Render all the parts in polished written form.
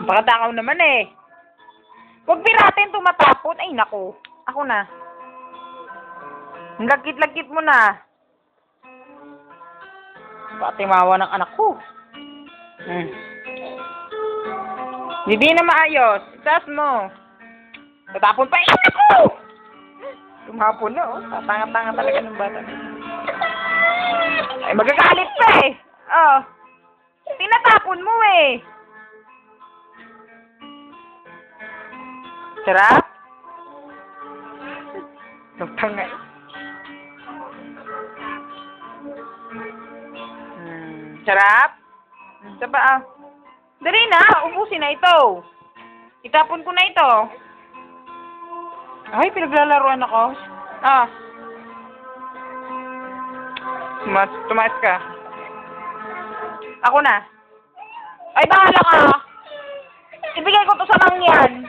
Pakatakaw naman eh. Huwag piratin tumatapon. Ay, nako. Ako na. Lagkit-lagkit mo na. Patimawa ng anak ko. Hindi na maayos. Itaas mo. Tatapon pa. Ay, nako! Tumapon na, oh. Tatanga-tanga talaga ng bata. Ay, magagalit pa eh. Oh. Tinatapon mo eh. Sarap? Tanga. Sarap? Ito pa ah. Dali na, ubusin na ito. Itapon ko na ito. Ay, pinaglalaruan ako. Ah. Tumaas ka. Ako na. Ay, bahala ka. Ibigay ko to sa mangyan.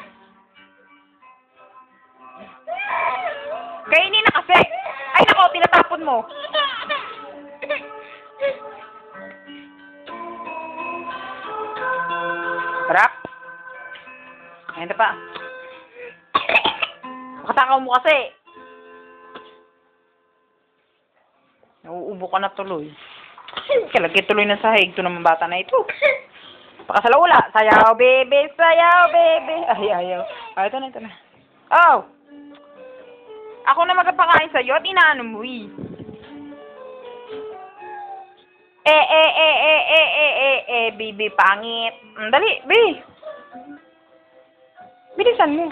Kainin na kasi. Ay, nako, tinatapon mo. Sarap. Ayan na pa. Makatakaw mo kasi. Nauubo ka na tuloy. Kalagay tuloy ng sahig. Ito naman bata na ito. Pakasalaula. Sayaw, bebe. Sayaw, bebe. Ay, ayaw. Ay, ito na, ito na. Oh! Ako na magpapakain sa'yo at inaano mo eh. Bibi, pangit. Dali, bi. Bilisan mo.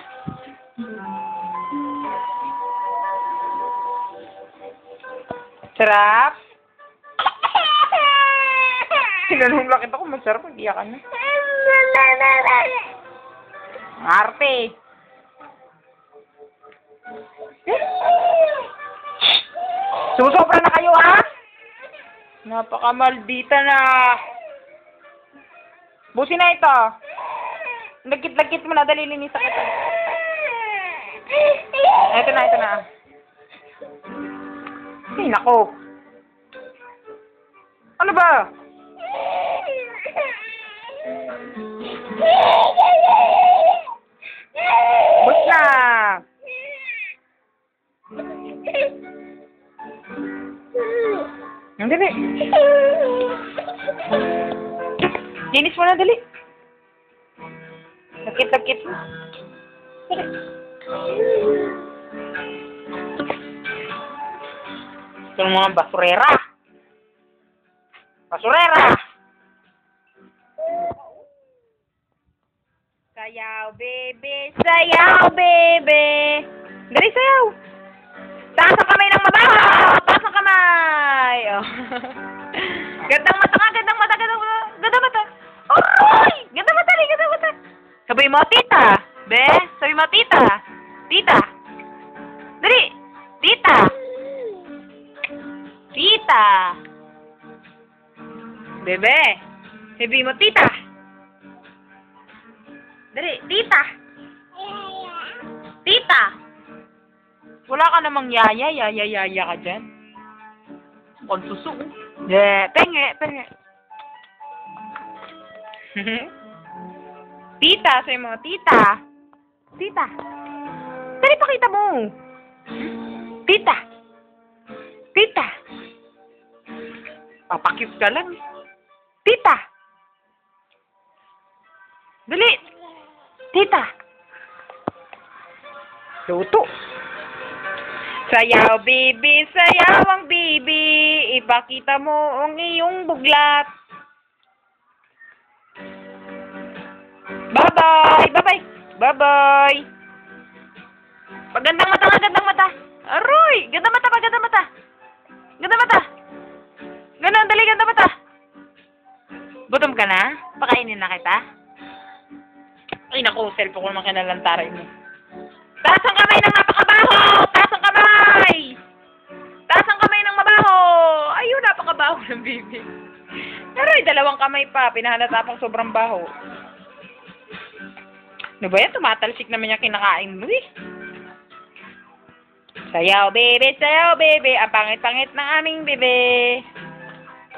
Sarap. Sinanong lakit ako, masarap. Iyakan na. Arte. Susobra na kayo, ha? Napakamaldita na. Busin na ito. Lagkit-lagkit mo na, dali linis sa kita. Ito na, ito na. Ay, nako. Ano ba? Bus na. Dali. Linis mo na, dali. Lagkit-lagkit mo. Dali. Ito ng mga basurera. Basurera! Sayaw, bebe. Sayaw, bebe. Dali, sayaw. Taas ang kamay ng mabaho. Taas ang kamay. Oh. Gandang mata ka, gandang mata, gandang mata. Gandang mata. Oy! Gandang mata, gandang mata. Sabi mo, tita. Be, sabi mo, tita. Tita. Dali. Tita. Tita. Bebe. Sabi mo, tita. Dali, tita. Tita. Wala ka namang yaya ka dyan. Mukhang suso. Yeah, penge. Tita, sabi mo, tita. Tita. Dali, pakita mo. Tita. Tita. Papakit ka lang. Tita. Dali. Tita. Luto. Sayaw, bibi, sayaw ang bibi. Ipakita mo ang iyong buglat. Bye-bye. Bye-bye. Bye-bye. Pagandang mata, gandang mata. Aroy! Gandang mata, gandang mata. Gandang mata. Ganon, dali, gandang mata. Gutom ka na? Pakainin na kita? Ay, naku, cellphone ko naman kinalantaray mo. Taas ang kamay ng napakabaho! Taas ang kamay! Taas ang kamay ng mabaho! Ayun, napakabaho ng bibi. Pero ay, dalawang kamay pa. Pinahalata pang sobrang baho. Ano ba yan? Tumatalsik naman yung kinakain mo eh. Sayaw, bebe! Sayaw, bebe! Ang pangit-pangit ng aming bebe!